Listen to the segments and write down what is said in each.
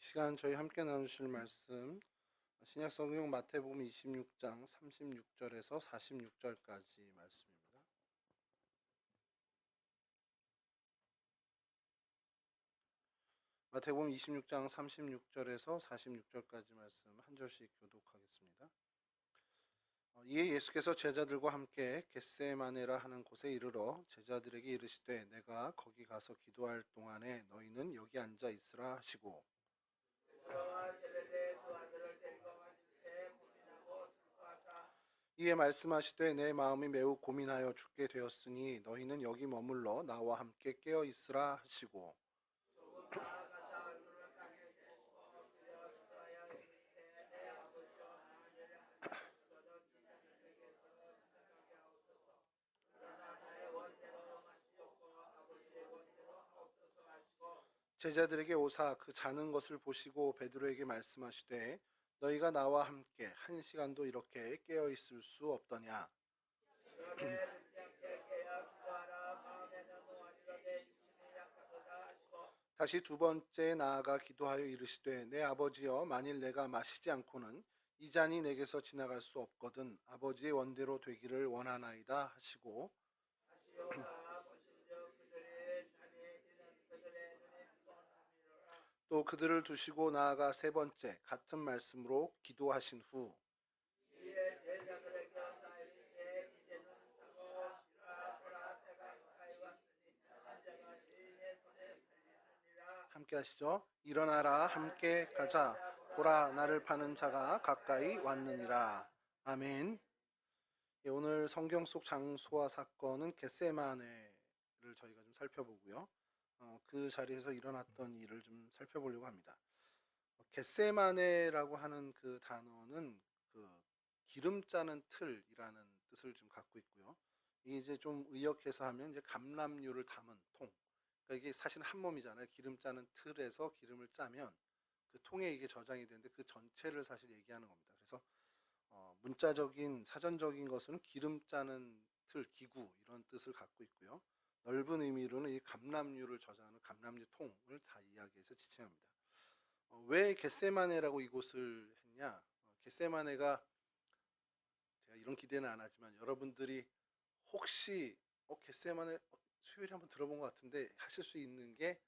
시간 저희 함께 나누실 말씀 신약 성경 마태복음 26장 36절에서 46절까지 말씀입니다. 마태복음 26장 36절에서 46절까지 말씀 한 절씩 교독하겠습니다. 이에 예수께서 제자들과 함께 겟세마네라 하는 곳에 이르러 제자들에게 이르시되 내가 거기 가서 기도할 동안에 너희는 여기 앉아 있으라 하시고 이에 말씀하시되 내 마음이 매우 고민하여 죽게 되었으니 너희는 여기 머물러 나와 함께 깨어 있으라 하시고 제자들에게 오사 그 자는 것을 보시고 베드로에게 말씀하시되 너희가 나와 함께 한 시간도 이렇게 깨어 있을 수 없더냐. 다시 두 번째 나아가 기도하여 이르시되 내 아버지여 만일 내가 마시지 않고는 이 잔이 내게서 지나갈 수 없거든 아버지의 원대로 되기를 원하나이다 하시고 또 그들을 두시고 나아가 세 번째 같은 말씀으로 기도하신 후 함께 하시죠. 일어나라 함께 가자 보라 나를 파는 자가 가까이 왔느니라. 아멘. 오늘 성경 속 장소와 사건은 겟세마네를 저희가 좀 살펴보고요. 그 자리에서 일어났던 일을 좀 살펴보려고 합니다. 겟세마네라고 하는 그 단어는 그 기름 짜는 틀이라는 뜻을 좀 갖고 있고요. 이게 이제 좀 의역해서 하면 이제 감람류를 담은 통. 그러니까 이게 사실 한 몸이잖아요. 기름 짜는 틀에서 기름을 짜면 그 통에 이게 저장이 되는데 그 전체를 사실 얘기하는 겁니다. 그래서 문자적인 사전적인 것은 기름 짜는 틀, 기구 이런 뜻을 갖고 있고요. 넓은 의미로는 이 감람류를 저장하는 감람류 통을 다 이야기해서 지칭합니다. 왜 겟세마네라고 이곳을 했냐? 겟세마네가 제가 이런 기대는 안 하지만 여러분들이 혹시 겟세마네 수요일에 한번 들어본 것 같은데 하실 수 있는 게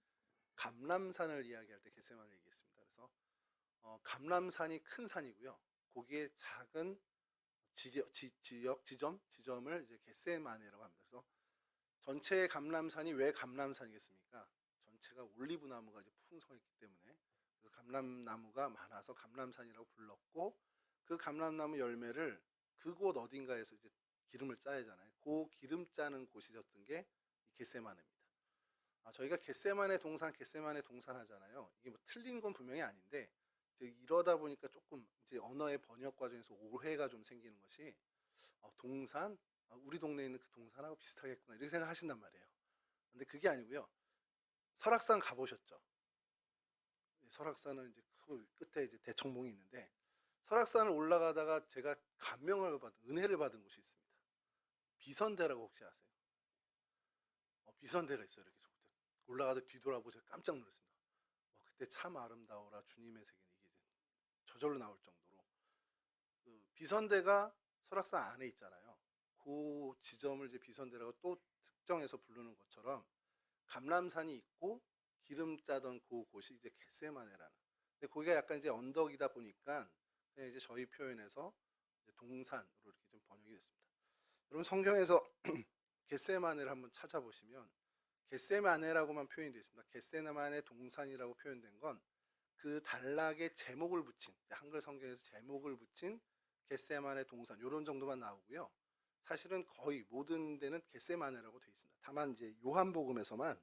감람산을 이야기할 때 겟세마네 얘기했습니다. 그래서 감람산이 큰 산이고요. 거기에 작은 지점을 이제 겟세마네라고 합니다. 그래서 전체 감람산이 왜 감람산이겠습니까? 전체가 올리브 나무가 이제 풍성했기 때문에 그래서 감람나무가 많아서 감람산이라고 불렀고 그 감람나무 열매를 그곳 어딘가에서 이제 기름을 짜야 하잖아요. 그 기름 짜는 곳이었던 게 겟세마네입니다. 저희가 겟세마네 동산 하잖아요. 이게 뭐 틀린 건 분명히 아닌데 이제 이러다 보니까 조금 이제 언어의 번역 과정에서 오해가 좀 생기는 것이 동산 우리 동네에 있는 그 동산하고 비슷하겠구나 이렇게 생각하신단 말이에요. 근데 그게 아니고요. 설악산 가보셨죠? 설악산은 이제 그 끝에 이제 대청봉이 있는데 설악산을 올라가다가 제가 은혜를 받은 곳이 있습니다. 비선대라고 혹시 아세요? 비선대가 있어요. 이렇게 올라가다 뒤돌아보고 제가 깜짝 놀랐습니다. 그때 참 아름다워라 주님의 세계는 이게 이제 저절로 나올 정도로 그 비선대가 설악산 안에 있잖아요. 그 지점을 이제 비선대라고 또 특정해서 부르는 것처럼 감람산이 있고 기름 짜던 그 곳이 이제 겟세마네라는. 근데 거기가 약간 이제 언덕이다 보니까 그냥 이제 저희 표현에서 이제 동산으로 이렇게 좀 번역이 됐습니다. 여러분 성경에서 겟세마네를 한번 찾아보시면 겟세마네라고만 표현이 되어 있습니다. 겟세마네 동산이라고 표현된 건 그 단락에 제목을 붙인 한글 성경에서 제목을 붙인 겟세마네 동산 이런 정도만 나오고요. 사실은 거의 모든 데는 겟세마네라고 되어 있습니다. 다만 이제 요한복음에서만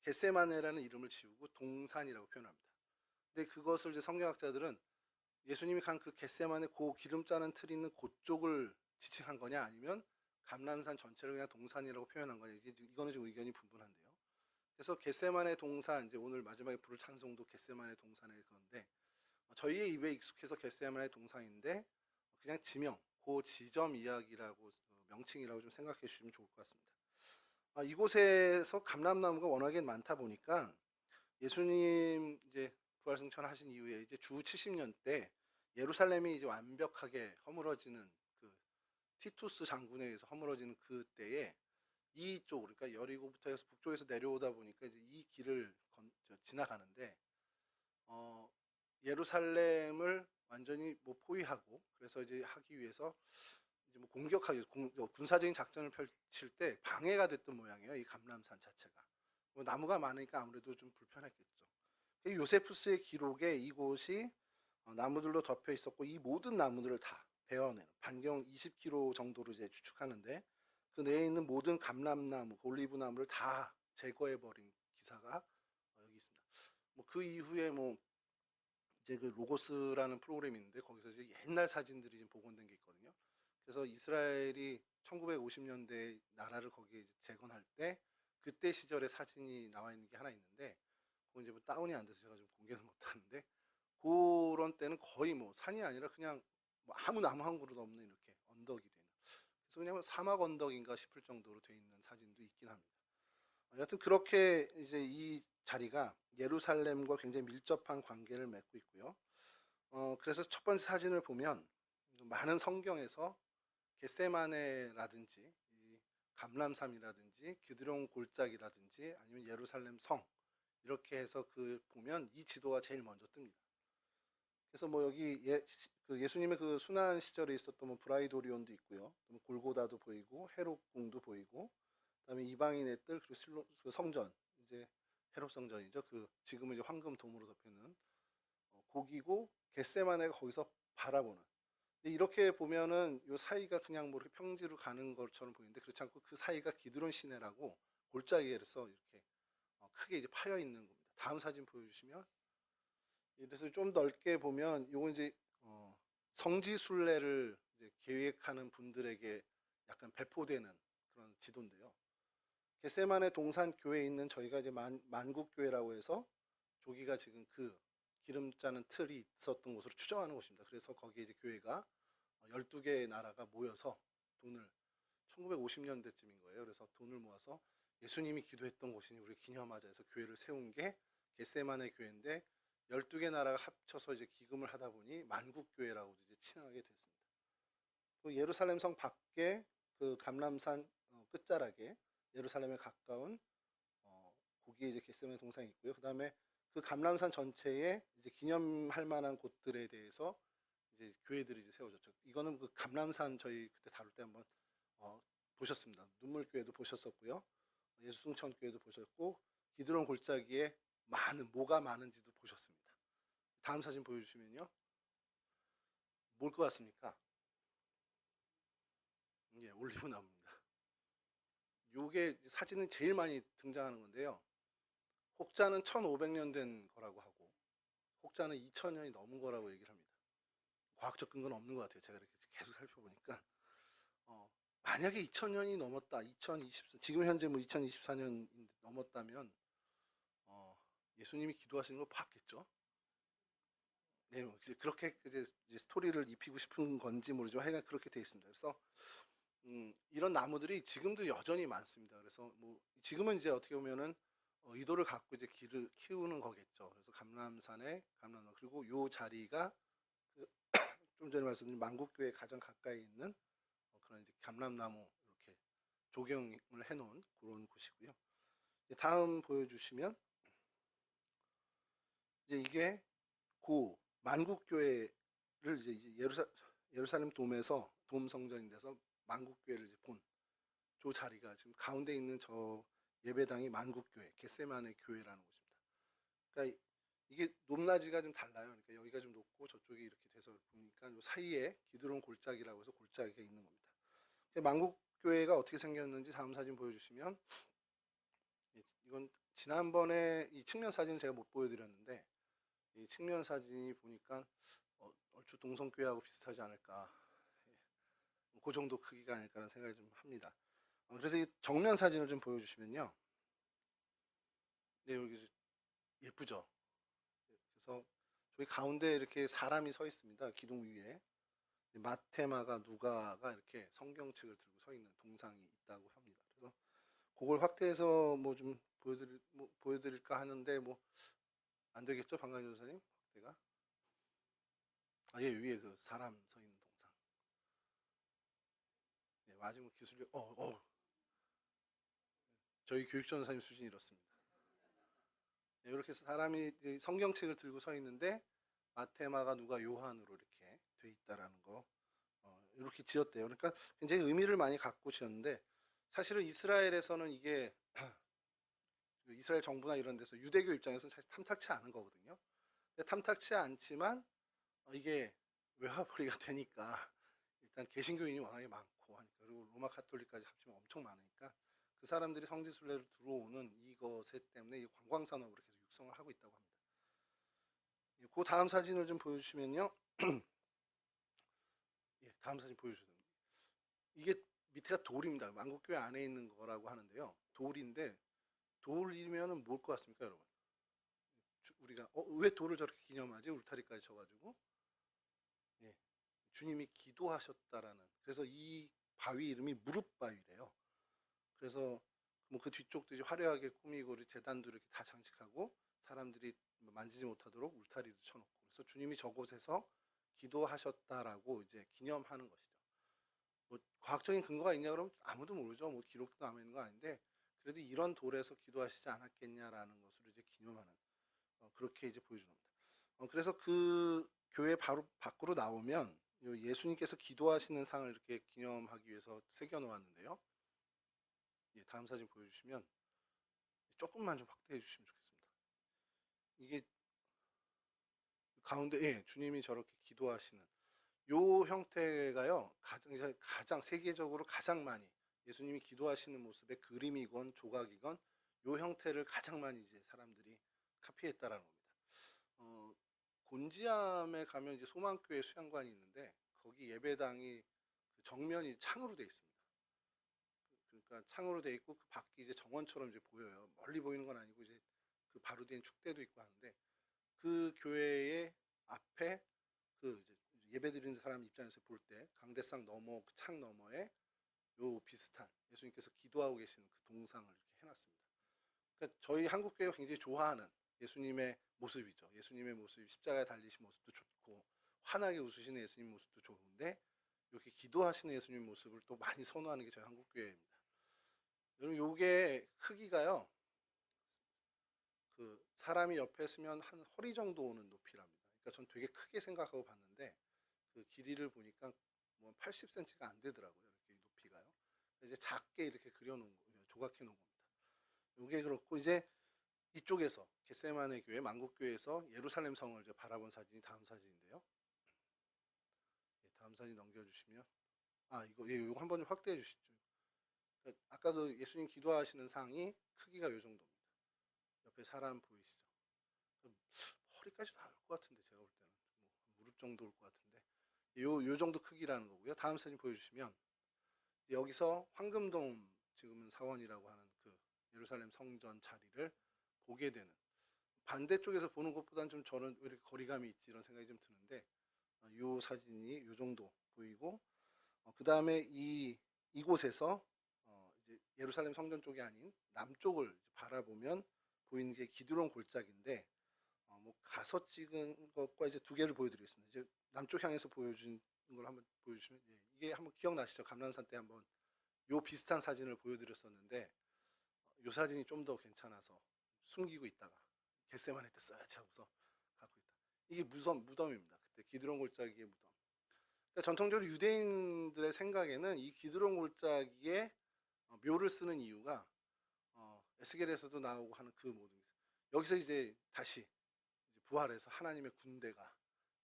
겟세마네라는 이름을 지우고 동산이라고 표현합니다. 근데 그것을 이제 성경학자들은 예수님이 간 그 겟세마네 그 기름 짜는 틀이 있는 그쪽을 지칭한 거냐 아니면 감람산 전체를 그냥 동산이라고 표현한 거냐 이거는 좀 의견이 분분한데요. 그래서 겟세마네 동산 이제 오늘 마지막에 부를 찬송도 겟세마네 동산의 건데 저희의 입에 익숙해서 겟세마네 동산인데 그냥 그 지점 이야기라고 명칭이라고 좀 생각해 주시면 좋을 것 같습니다. 이곳에서 감람나무가 워낙에 많다 보니까 예수님 이제 부활승천하신 이후에 이제 주 70년 때 예루살렘이 이제 완벽하게 허물어지는 그 티투스 장군에 의해서 허물어지는 그 때에 이쪽 그러니까 여리고부터 해서 북쪽에서 내려오다 보니까 이제 이 길을 지나가는데 예루살렘을 완전히 뭐 포위하고 그래서 이제 하기 위해서 이제 뭐 공격하기 군사적인 작전을 펼칠 때 방해가 됐던 모양이에요. 이 감람산 자체가 뭐 나무가 많으니까 아무래도 좀 불편했겠죠. 요세푸스의 기록에 이곳이 나무들로 덮여 있었고 이 모든 나무들을 다 베어내는 반경 20km 정도로 이제 추측하는데 그 내에 있는 모든 감람나무, 올리브 나무를 다 제거해 버린 기사가 여기 있습니다. 뭐 그 이후에 뭐 이제 그 로고스라는 프로그램이 있는데 거기서 이제 옛날 사진들이 지금 복원된 게 있거든요. 그래서 이스라엘이 1950년대 나라를 거기에 재건할 때 그때 시절의 사진이 나와 있는 게 하나 있는데 그건 이제 뭐 다운이 안 돼서 제가 좀 공개는 못 하는데 그런 때는 거의 뭐 산이 아니라 그냥 뭐 아무 나무 한 그루도 없는 이렇게 언덕이 되는 그래서 그냥 사막 언덕인가 싶을 정도로 돼 있는 사진도 있긴 합니다. 여하튼 그렇게 이제 이 자리가 예루살렘과 굉장히 밀접한 관계를 맺고 있고요. 그래서 첫 번째 사진을 보면 많은 성경에서 겟세마네라든지 감람산이라든지 기드론 골짜기라든지 아니면 예루살렘 성 이렇게 해서 그 보면 이 지도가 제일 먼저 뜹니다. 그래서 뭐 여기 그 예수님의 그 순환 시절에 있었던 뭐 브라이도리온도 있고요, 골고다도 보이고 헤롯궁도 보이고, 그다음에 이방인의 뜰 그리고 그 성전 이제 헤롯 성전이죠. 그 지금은 이제 황금 도무로 덮여있는 고기고 겟세마네가 거기서 바라보는. 이렇게 보면은 요 사이가 그냥 뭐 이렇게 평지로 가는 것처럼 보이는데 그렇지 않고 그 사이가 기드론 시내라고 골짜기에서 이렇게 크게 이제 파여 있는 겁니다. 다음 사진 보여주시면 그래서 좀 넓게 보면 요건 이제 성지 순례를 이제 계획하는 분들에게 약간 배포되는 그런 지도인데요. 겟세마네 동산 교회에 있는 저희가 이제 만국교회라고 해서 조기가 지금 그 기름 짜는 틀이 있었던 곳으로 추정하는 곳입니다. 그래서 거기에 이제 교회가 12개의 나라가 모여서 돈을 1950년대쯤인 거예요. 그래서 돈을 모아서 예수님이 기도했던 곳이니 우리 기념하자 해서 교회를 세운 게 겟세마네 교회인데 12개 나라가 합쳐서 이제 기금을 하다 보니 만국교회라고 이제 칭하게 됐습니다. 그 예루살렘 성 밖에 그 감람산 끝자락에 예루살렘에 가까운 거기에 이제 겟세마네 동산이 있고요. 그다음에 그 감람산 전체에 이제 기념할 만한 곳들에 대해서 이제 교회들이 이제 세워졌죠. 이거는 그 감람산 저희 그때 다룰 때 한번 보셨습니다. 눈물교회도 보셨었고요. 예수승천교회도 보셨고 기드론 골짜기에 뭐가 많은지도 보셨습니다. 다음 사진 보여주시면요. 뭘 것 같습니까? 예, 올리브 나무입니다. 요게 사진은 제일 많이 등장하는 건데요. 혹자는 1500년 된 거라고 하고 혹자는 2000년이 넘은 거라고 얘기를 합니다. 과학적 근거는 없는 것 같아요. 제가 이렇게 계속 살펴보니까 만약에 2000년이 넘었다, 2024 지금 현재 뭐 2024년 넘었다면 예수님이 기도하시는 걸 봤겠죠. 네, 뭐 이제 그렇게 이제 스토리를 입히고 싶은 건지 모르지만 하여간 그렇게 돼 있습니다. 그래서 이런 나무들이 지금도 여전히 많습니다. 그래서 뭐 지금은 이제 어떻게 보면은 의도를 갖고 이제 길을 키우는 거겠죠. 그래서 감람산에 감람나무 그리고 요 자리가 좀 전에 말씀드린 만국교회 가장 가까이 있는 그런 이제 감람나무 이렇게 조경을 해놓은 그런 곳이고요. 다음 보여주시면 이제 이게 고 만국교회를 이제 예루살렘 돔에서 돔 성전인 데서 만국교회를 이제 본 저 자리가 지금 가운데 있는 저 예배당이 만국교회 겟세마네 교회라는 곳입니다. 그러니까 이게 높낮이가 좀 달라요. 그러니까 여기가 좀 높고 저쪽이 이렇게 돼서 보니까 요 사이에 기드론 골짜기라고 해서 골짜기가 있는 겁니다. 만국교회가 어떻게 생겼는지 다음 사진 보여주시면 이건 지난번에 이 측면 사진을 제가 못 보여드렸는데 이 측면 사진이 보니까 얼추 동성교회하고 비슷하지 않을까 그 정도 크기가 아닐까라는 생각이 좀 합니다. 그래서 이 정면 사진을 좀 보여주시면요. 네, 여기 예쁘죠? 그래서 저기 가운데 이렇게 사람이 서 있습니다. 기둥 위에 마테마가 누가가 이렇게 성경책을 들고 서 있는 동상이 있다고 합니다. 그래서 그걸 확대해서 뭐 좀 보여드릴까 하는데 뭐 안 되겠죠, 방광 전사님? 확대가? 아, 예, 위에 그 사람 서 있는 동상. 예, 마지막 기술력. 저희 교육 전사님 수준이 이렇습니다. 예, 이렇게 사람이 성경책을 들고 서 있는데 마테마가 누가 요한으로 이렇게 돼 있다라는 거 이렇게 지었대요. 그러니까 굉장히 의미를 많이 갖고 지었는데 사실은 이스라엘에서는 이게 이스라엘 정부나 이런 데서 유대교 입장에서는 사실 탐탁치 않은 거거든요. 근데 탐탁치 않지만 이게 외화벌이가 되니까 일단 개신교인이 워낙에 많고 하니까 그리고 로마 카톨릭까지 합치면 엄청 많으니까 그 사람들이 성지순례로 들어오는 이것에 때문에 이 관광산업으로 계속 육성을 하고 있다고 합니다. 그 다음 사진을 좀 보여주시면요. 예, 다음 사진 보여주세요. 이게 밑에가 돌입니다. 만국교회 안에 있는 거라고 하는데요. 돌인데 돌이면은 뭘 것 같습니까, 여러분? 우리가 왜 돌을 저렇게 기념하지? 울타리까지 쳐가지고 예, 주님이 기도하셨다라는. 그래서 이 바위 이름이 무릎 바위래요. 그래서 뭐 그 뒤쪽도 이제 화려하게 꾸미고 제단도 이렇게 다 장식하고 사람들이 만지지 못하도록 울타리도 쳐놓고 그래서 주님이 저곳에서 기도하셨다라고 이제 기념하는 것이죠. 뭐 과학적인 근거가 있냐 그러면 아무도 모르죠. 뭐 기록도 남아 있는 거 아닌데 그래도 이런 돌에서 기도하시지 않았겠냐라는 것으로 이제 기념하는 그렇게 이제 보여주는 겁니다. 그래서 그 교회 바로 밖으로 나오면 예수님께서 기도하시는 상을 이렇게 기념하기 위해서 새겨 놓았는데요. 예, 다음 사진 보여주시면 조금만 좀 확대해 주시면 좋겠습니다. 이게 가운데 예, 주님이 저렇게 기도하시는 요 형태가요 가장 세계적으로 가장 많이 예수님이 기도하시는 모습의 그림이건 조각이건 요 형태를 가장 많이 이제 사람들이 카피했다라는 겁니다. 곤지암에 가면 이제 소망교회 수양관이 있는데 거기 예배당이 그 정면이 창으로 돼 있습니다. 그러니까 창으로 돼 있고 그 밖이 이제 정원처럼 이제 보여요. 멀리 보이는 건 아니고 이제 그 바로 뒤엔 축대도 있고 하는데 그 교회의 앞에 그 이제 예배 드리는 사람 입장에서 볼 때 강대상 너머 그 창 너머에 요 비슷한 예수님께서 기도하고 계시는 그 동상을 이렇게 해놨습니다. 그러니까 저희 한국 교회가 굉장히 좋아하는 예수님의 모습이죠. 예수님의 모습, 십자가에 달리신 모습도 좋고 환하게 웃으시는 예수님 모습도 좋은데 이렇게 기도하시는 예수님 모습을 또 많이 선호하는 게 저희 한국 교회입니다. 여러분 요게 크기가요. 그 사람이 옆에 서면 한 허리 정도 오는 높이랍니다. 그러니까 전 되게 크게 생각하고 봤는데 그 길이를 보니까 뭐 80cm가 안 되더라고요. 이렇게 높이가요. 이제 작게 이렇게 그려놓은 거, 조각해 놓은 겁니다. 이게 그렇고 이제 이쪽에서 겟세마네 교회 만국교회에서 예루살렘 성을 이제 바라본 사진이 다음 사진인데요. 예, 다음 사진 넘겨주시면 이거 한번 좀 확대해 주시죠. 아까 그 예수님 기도하시는 상이 크기가 이 정도입니다. 옆에 사람 보이시죠? 허리까지 다 올 것 같은데 제가 볼 때는 뭐 무릎 정도 올 것 같은데 요 정도 크기라는 거고요. 다음 사진 보여주시면 여기서 황금돔 지금은 사원이라고 하는 그 예루살렘 성전 자리를 보게 되는 반대쪽에서 보는 것보다는 좀 저는 왜 이렇게 거리감이 있지 이런 생각이 좀 드는데 요 사진이 요 정도 보이고 그 다음에 이곳에서 이제 예루살렘 성전 쪽이 아닌 남쪽을 바라보면 보이는 게 기드론 골짜기인데 뭐 가서 찍은 것과 이제 두 개를 보여드리겠습니다. 이제 남쪽 향해서 보여준 걸 한번 보여주시면 이게 한번 기억나시죠? 감람산 때 한번 요 비슷한 사진을 보여드렸었는데 요 사진이 좀 더 괜찮아서 숨기고 있다가 겟세마네 때 써야지 하고서 갖고 있다. 이게 무덤입니다. 그때 기드론 골짜기의 무덤. 그러니까 전통적으로 유대인들의 생각에는 이 기드론 골짜기에 묘를 쓰는 이유가 에스겔에서도 나오고 하는 그 모든 여기서 이제 다시 이제 부활해서 하나님의 군대가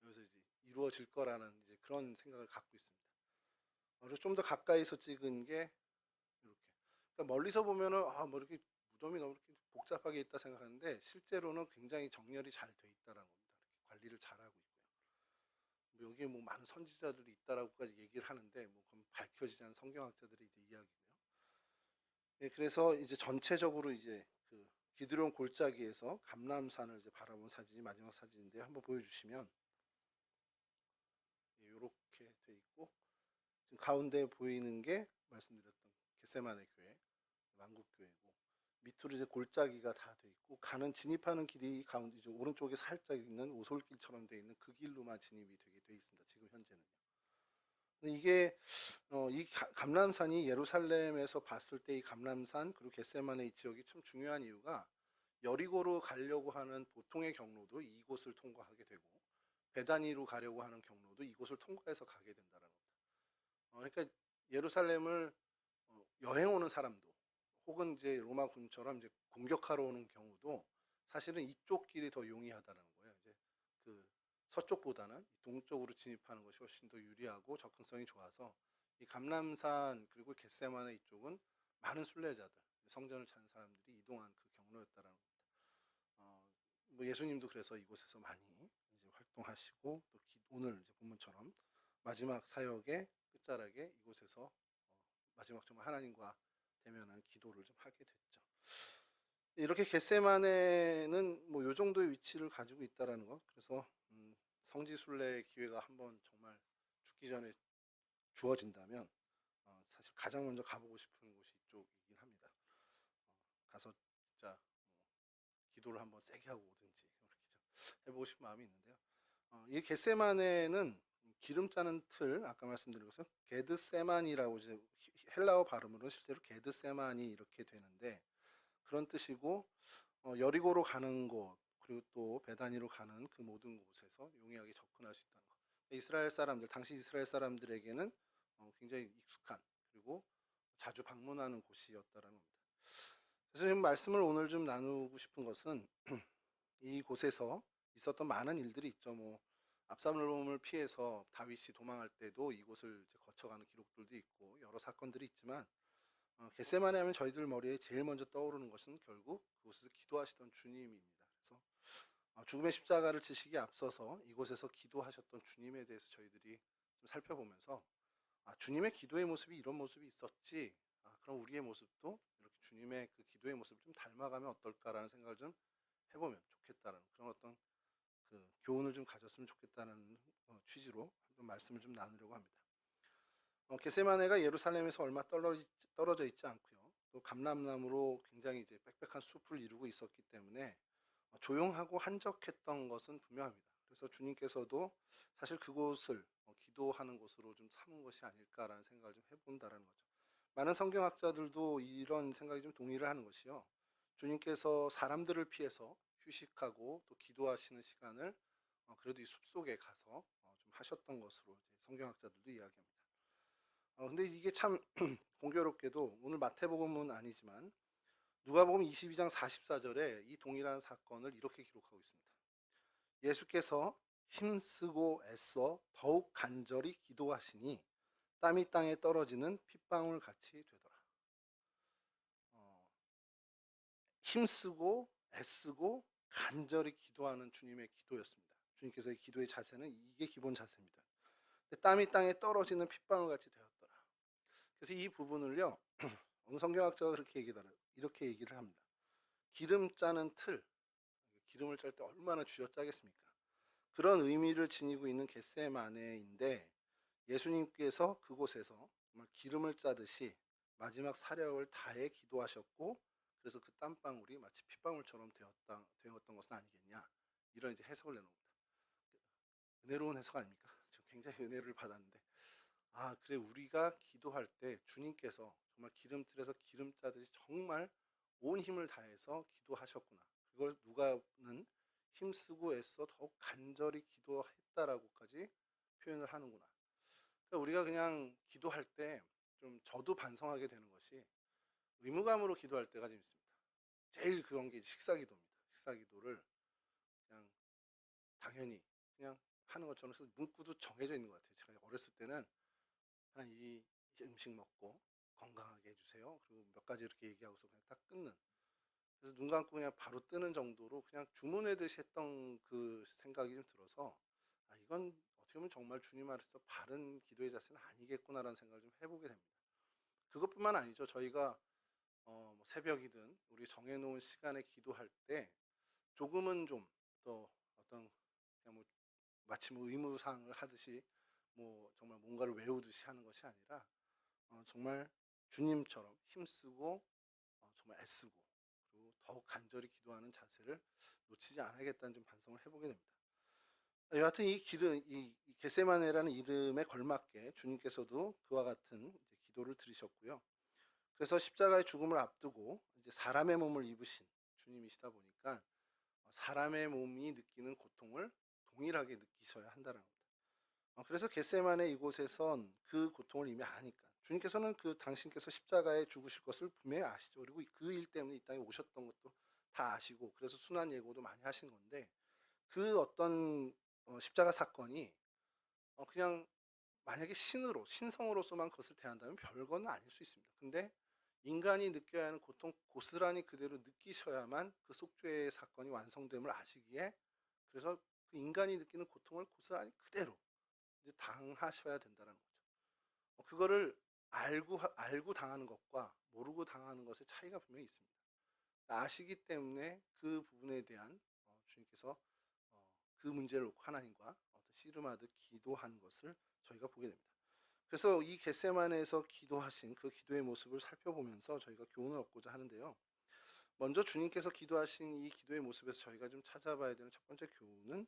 여기서 이제 이루어질 거라는 이제 그런 생각을 갖고 있습니다. 그래서 좀 더 가까이서 찍은 게 이렇게. 그러니까 멀리서 보면은 뭐 이렇게 무덤이 너무 이렇게 복잡하게 있다 생각하는데 실제로는 굉장히 정렬이 잘 돼 있다라는 겁니다. 이렇게 관리를 잘하고 있고요. 뭐 여기에 뭐 많은 선지자들이 있다라고까지 얘기를 하는데 뭐 그건 밝혀지지 않은 성경학자들의 이제 이야기고요. 예, 그래서 이제 전체적으로 이제 그 기드론 골짜기에서 감람산을 이제 바라본 사진이 마지막 사진인데 한번 보여주시면 이렇게 돼 있고 지금 가운데 보이는 게 말씀드렸던 겟세마네 교회, 만국교회고 밑으로 이제 골짜기가 다 돼 있고 가는 진입하는 길이 가운데 이제 오른쪽에 살짝 있는 오솔길처럼 돼 있는 그 길로만 진입이 되게 돼 있습니다. 지금 현재는요. 근데 이게 이 감람산이 예루살렘에서 봤을 때 이 감람산 그리고 겟세마네 이 지역이 참 중요한 이유가 여리고로 가려고 하는 보통의 경로도 이곳을 통과하게 되고 베다니로 가려고 하는 경로도 이곳을 통과해서 가게 된다는 겁니다. 그러니까 예루살렘을 여행 오는 사람도 혹은 이제 로마군처럼 이제 공격하러 오는 경우도 사실은 이쪽 길이 더 용이하다는 거예요. 이제 그 서쪽보다는 동쪽으로 진입하는 것이 훨씬 더 유리하고 접근성이 좋아서 이 감람산 그리고 겟세마네 이쪽은 많은 순례자들, 성전을 찾는 사람들이 이동한 그 경로였다라는 겁니다. 뭐 예수님도 그래서 이곳에서 많이 이제 활동하시고 또 오늘 이제 본문처럼 마지막 사역의 끝자락에 이곳에서 마지막 정말 하나님과 대면한 기도를 좀 하게 됐죠. 이렇게 겟세마네는 뭐 요 정도의 위치를 가지고 있다라는 거. 그래서 성지 순례의 기회가 한번 정말 죽기 전에 주어진다면 사실 가장 먼저 가보고 싶은 곳이 이쪽이긴 합니다. 가서 진짜 기도를 한번 세게 하고 오든지 이렇게 좀 해보고 싶은 마음이 있는데요. 이 겟세마네는 기름 짜는 틀 아까 말씀드린 것은 게드세만이라고 이제 헬라어 발음으로는 실제로 게드세만이 이렇게 되는데 그런 뜻이고 여리고로 가는 곳 그리고 또 베다니로 가는 그 모든 곳에서 용이하게 접근할 수 있다는 것. 이스라엘 사람들 당시 이스라엘 사람들에게는 굉장히 익숙한 그리고 자주 방문하는 곳이었다라는 겁니다. 그래서 지금 말씀을 오늘 좀 나누고 싶은 것은 이곳에서 있었던 많은 일들이 있죠. 뭐 압살롬을 피해서 다윗이 도망할 때도 이곳을 이제 거쳐가는 기록들도 있고 여러 사건들이 있지만 겟세마네 하면 저희들 머리에 제일 먼저 떠오르는 것은 결국 그곳에서 기도하시던 주님입니다. 그래서 죽음의 십자가를 지시기에 앞서서 이곳에서 기도하셨던 주님에 대해서 저희들이 좀 살펴보면서 주님의 기도의 모습이 이런 모습이 있었지. 그럼 우리의 모습도 이렇게 주님의 그 기도의 모습을 좀 닮아가면 어떨까라는 생각을 좀 해보면 좋겠다는 그런 어떤 그 교훈을 좀 가졌으면 좋겠다는 취지로 좀 말씀을 좀 나누려고 합니다. 겟세마네가 예루살렘에서 얼마 떨어져 있지 않고요. 또 감람나무로 굉장히 이제 빽빽한 숲을 이루고 있었기 때문에 조용하고 한적했던 것은 분명합니다. 그래서 주님께서도 사실 그곳을 기도하는 곳으로 좀 삼은 것이 아닐까라는 생각을 좀 해본다라는 거죠. 많은 성경학자들도 이런 생각이 좀 동의를 하는 것이요. 주님께서 사람들을 피해서 휴식하고 또 기도하시는 시간을 그래도 이 숲속에 가서 좀 하셨던 것으로 이제 성경학자들도 이야기합니다. 근데 이게 참 공교롭게도 오늘 마태복음은 아니지만 누가복음 22장 44절에 이 동일한 사건을 이렇게 기록하고 있습니다. 예수께서 힘쓰고 애써 더욱 간절히 기도하시니 땀이 땅에 떨어지는 핏방울 같이 되더라. 힘쓰고 애쓰고 간절히 기도하는 주님의 기도였습니다. 주님께서의 기도의 자세는 이게 기본 자세입니다. 땀이 땅에 떨어지는 핏방울 같이 되었더라. 그래서 이 부분을요, 어느 성경학자가 이렇게 얘기를 합니다. 기름 짜는 틀, 기름을 짤 때 얼마나 쥐어짜겠습니까? 그런 의미를 지니고 있는 겟세마네인데 예수님께서 그곳에서 정말 기름을 짜듯이 마지막 사력을 다해 기도하셨고 그래서 그 땀방울이 마치 핏방울처럼 되었던 것은 아니겠냐 이런 이제 해석을 내놓습니다. 은혜로운 해석 아닙니까? 저 굉장히 은혜를 받았는데 그래 우리가 기도할 때 주님께서 정말 기름틀에서 기름 짜듯이 정말 온 힘을 다해서 기도하셨구나. 그걸 누가는 힘쓰고 애써 더욱 간절히 기도했다라고까지 표현을 하는구나. 그러니까 우리가 그냥 기도할 때 좀 저도 반성하게 되는 것이 의무감으로 기도할 때가 좀 있습니다. 제일 그런 게 식사기도입니다. 식사기도를 그냥 당연히 그냥 하는 것처럼 해서 문구도 정해져 있는 것 같아요. 제가 어렸을 때는 그냥 이 음식 먹고 건강하게 해주세요. 그리고 몇 가지 이렇게 얘기하고서 그냥 딱 끊는. 그래서 눈 감고 그냥 바로 뜨는 정도로 그냥 주문하듯이 했던 그 생각이 좀 들어서 이건 어떻게 보면 정말 주님 안에서 바른 기도의 자세는 아니겠구나라는 생각을 좀 해보게 됩니다. 그것뿐만 아니죠. 저희가 뭐 새벽이든 우리 정해놓은 시간에 기도할 때 조금은 좀 또 어떤 그냥 뭐 마치 뭐 의무사항을 하듯이 뭐 정말 뭔가를 외우듯이 하는 것이 아니라 정말 주님처럼 힘쓰고 정말 애쓰고 더욱 간절히 기도하는 자세를 놓치지 않아야겠다는 좀 반성을 해보게 됩니다. 여하튼 이 겟세마네라는 이름에 걸맞게 주님께서도 그와 같은 이제 기도를 들으셨고요. 그래서 십자가의 죽음을 앞두고 이제 사람의 몸을 입으신 주님이시다 보니까 사람의 몸이 느끼는 고통을 동일하게 느끼셔야 한다는 겁니다. 그래서 겟세마네 이곳에선 그 고통을 이미 아니까 주님께서는 당신께서 십자가에 죽으실 것을 분명히 아시죠. 그리고 그 일 때문에 이 땅에 오셨던 것도 다 아시고 그래서 순환 예고도 많이 하신 건데 그 어떤 십자가 사건이 그냥 만약에 신성으로서만 그것을 대한다면 별거는 아닐 수 있습니다. 근데 인간이 느껴야 하는 고통 고스란히 그대로 느끼셔야만 그 속죄의 사건이 완성됨을 아시기에 그래서 그 인간이 느끼는 고통을 고스란히 그대로 이제 당하셔야 된다는 거죠. 그거를 알고 당하는 것과 모르고 당하는 것의 차이가 분명히 있습니다. 아시기 때문에 그 부분에 대한 주님께서 그 문제를 놓고 하나님과 씨름하듯 기도한 것을 저희가 보게 됩니다. 그래서 이 겟세마네에서 기도하신 그 기도의 모습을 살펴보면서 저희가 교훈을 얻고자 하는데요. 먼저 주님께서 기도하신 이 기도의 모습에서 저희가 좀 찾아봐야 되는 첫 번째 교훈은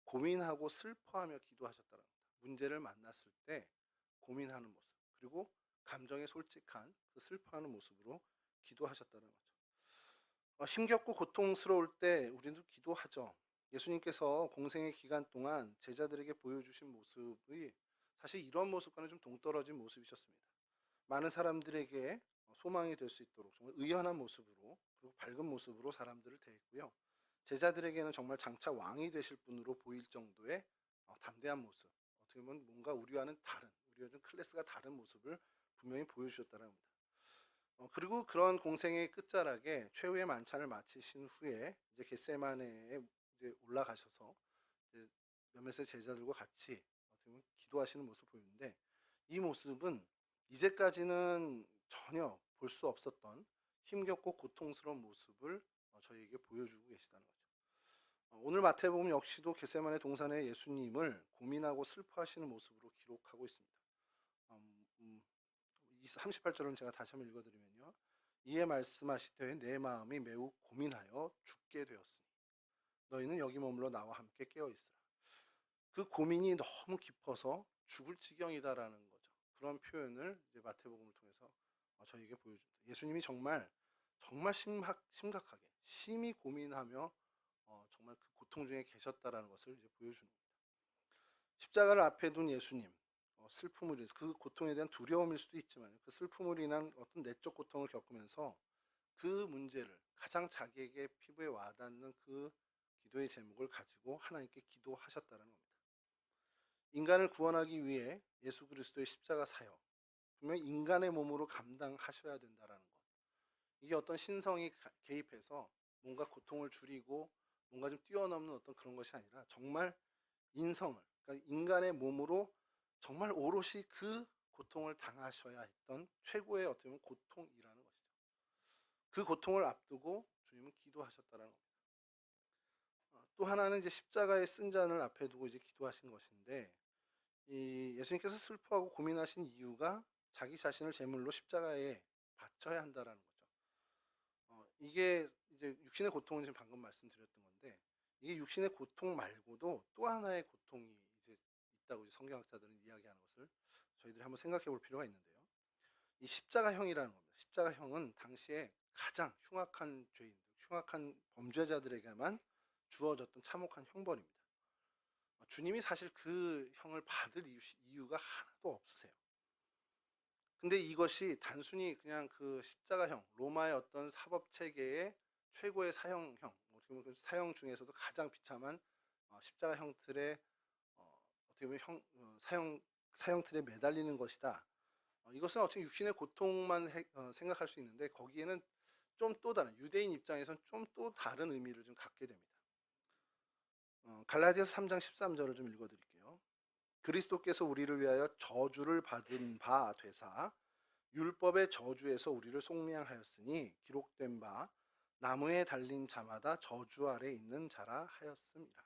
고민하고 슬퍼하며 기도하셨다는 겁니다. 문제를 만났을 때 고민하는 모습, 그리고 감정에 솔직한 그 슬퍼하는 모습으로 기도하셨다는 거죠. 힘겹고 고통스러울 때 우리도 기도하죠. 예수님께서 공생의 기간 동안 제자들에게 보여주신 모습이 사실 이런 모습과는 좀 동떨어진 모습이셨습니다. 많은 사람들에게 소망이 될 수 있도록 정말 의연한 모습으로 그리고 밝은 모습으로 사람들을 대했고요. 제자들에게는 정말 장차 왕이 되실 분으로 보일 정도의 담대한 모습, 어떻게 보면 뭔가 우리와는 클래스가 다른 모습을 분명히 보여주셨다는 겁니다. 그리고 그런 공생의 끝자락에 최후의 만찬을 마치신 후에 이제 겟세마네에 이제 올라가셔서 이제 몇몇의 제자들과 같이 어떻게 보면 기도하시는 모습을 보이는데 이 모습은 이제까지는 전혀 볼 수 없었던 힘겹고 고통스러운 모습을 저희에게 보여주고 계시다는 거죠. 오늘 마태복음 역시도 겟세마네 동산의 예수님을 고민하고 슬퍼하시는 모습으로 기록하고 있습니다. 38절은 제가 다시 한번 읽어드리면요. 이에 말씀하시되 내 마음이 매우 고민하여 죽게 되었으니 너희는 여기 머물러 나와 함께 깨어있으라. 그 고민이 너무 깊어서 죽을 지경이다라는 거죠. 그런 표현을 이제 마태복음을 통해서 저희에게 보여줍니다. 예수님이 정말 심각하게 심히 고민하며 정말 그 고통 중에 계셨다라는 것을 이제 보여주는 겁니다. 십자가를 앞에 둔 예수님, 슬픔을 인해서 그 고통에 대한 두려움일 수도 있지만 그 슬픔으로 인한 어떤 내적 고통을 겪으면서 그 문제를 가장 자기에게 피부에 와닿는 그 기도의 제목을 가지고 하나님께 기도하셨다는 겁니다. 인간을 구원하기 위해 예수 그리스도의 십자가 사역, 분명히 인간의 몸으로 감당하셔야 된다라는 것. 이게 어떤 신성이 개입해서 뭔가 고통을 줄이고 뭔가 좀 뛰어넘는 어떤 그런 것이 아니라 정말 그러니까 인간의 몸으로 정말 오롯이 그 고통을 당하셔야 했던 최고의 어떻게 보면 고통이라는 것이죠. 그 고통을 앞두고 주님은 기도하셨다는 겁니다. 또 하나는 이제 십자가의 쓴 잔을 앞에 두고 이제 기도하신 것인데 이 예수님께서 슬퍼하고 고민하신 이유가 자기 자신을 제물로 십자가에 바쳐야 한다라는 거죠. 이게 이제 육신의 고통은 지금 방금 말씀드렸던 건데 이게 육신의 고통 말고도 또 하나의 고통이 이제 있다고 이제 성경학자들은 이야기하는 것을 저희들이 한번 생각해 볼 필요가 있는데요. 이 십자가형이라는 겁니다. 십자가형은 당시에 가장 흉악한 흉악한 범죄자들에게만 주어졌던 참혹한 형벌입니다. 주님이 사실 그 형을 받을 이유가 하나도 없으세요. 근데 이것이 단순히 그냥 그 십자가형, 로마의 어떤 사법 체계의 최고의 사형형, 어떻게 보면 그 사형 중에서도 가장 비참한 십자가 형틀에 어떻게 보면 사형 틀에 매달리는 것이다. 이것은 어떻게 육신의 고통만 생각할 수 있는데 거기에는 좀 또 다른 유대인 입장에서는 좀 또 다른 의미를 좀 갖게 됩니다. 갈라디아서 3장 13절을 좀 읽어드릴게요. 그리스도께서 우리를 위하여 저주를 받은 바 되사 율법의 저주에서 우리를 속량하였으니 기록된 바 나무에 달린 자마다 저주 아래 있는 자라 하였습니다.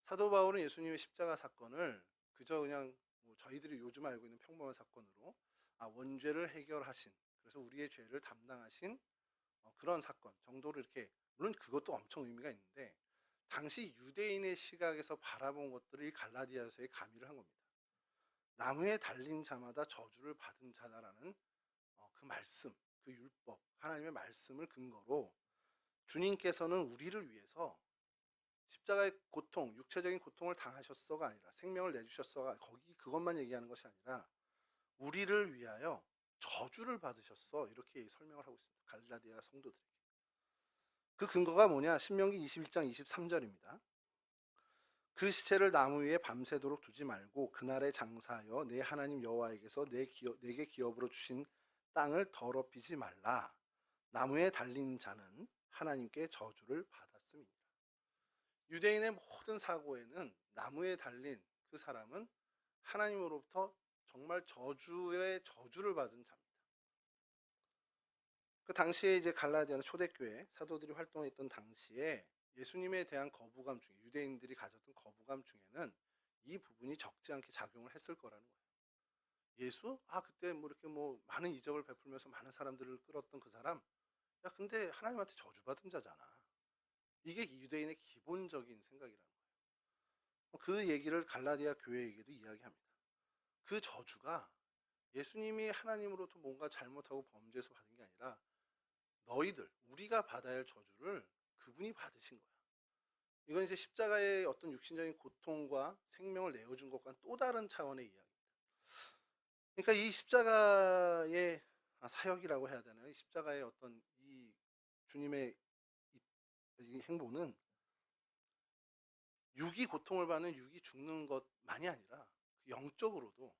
사도 바울은 예수님의 십자가 사건을 그저 그냥 저희들이 요즘 알고 있는 평범한 사건으로 원죄를 해결하신, 그래서 우리의 죄를 담당하신 그런 사건 정도로 이렇게, 물론 그것도 엄청 의미가 있는데 당시 유대인의 시각에서 바라본 것들을 이 갈라디아서에 가미를 한 겁니다. 나무에 달린 자마다 저주를 받은 자다라는 그 말씀, 그 율법, 하나님의 말씀을 근거로 주님께서는 우리를 위해서 십자가의 고통, 육체적인 고통을 당하셨어가 아니라, 생명을 내주셨어가, 거기 그것만 얘기하는 것이 아니라 우리를 위하여 저주를 받으셨어, 이렇게 설명을 하고 있습니다. 갈라디아 성도들에게. 그 근거가 뭐냐? 신명기 21장 23절입니다. 그 시체를 나무 위에 밤새도록 두지 말고 그날에 장사하여 내 하나님 여호와에게서 내게 기업으로 주신 땅을 더럽히지 말라. 나무에 달린 자는 하나님께 저주를 받았음이니라. 유대인의 모든 사고에는 나무에 달린 그 사람은 하나님으로부터 정말 저주의 저주를 받은 자입니다. 그 당시에 이제 갈라디아는 초대교회 사도들이 활동했던 당시에 예수님에 대한 거부감 중에, 유대인들이 가졌던 거부감 중에는 이 부분이 적지 않게 작용을 했을 거라는 거예요. 예수? 그때 뭐 이렇게 뭐 많은 이적을 베풀면서 많은 사람들을 끌었던 그 사람? 야, 근데 하나님한테 저주받은 자잖아. 이게 유대인의 기본적인 생각이라는 거예요. 그 얘기를 갈라디아 교회에게도 이야기합니다. 그 저주가 예수님이 하나님으로부터 뭔가 잘못하고 범죄해서 받은 게 아니라 너희들, 우리가 받아야 할 저주를 그분이 받으신 거야. 이건 이제 십자가의 어떤 육신적인 고통과 생명을 내어준 것과는 또 다른 차원의 이야기입니다. 그러니까 이 십자가의 사역이라고 해야 되나요? 이 십자가의 어떤 이 주님의 이 행보는 육이 고통을 받는, 육이 죽는 것만이 아니라 영적으로도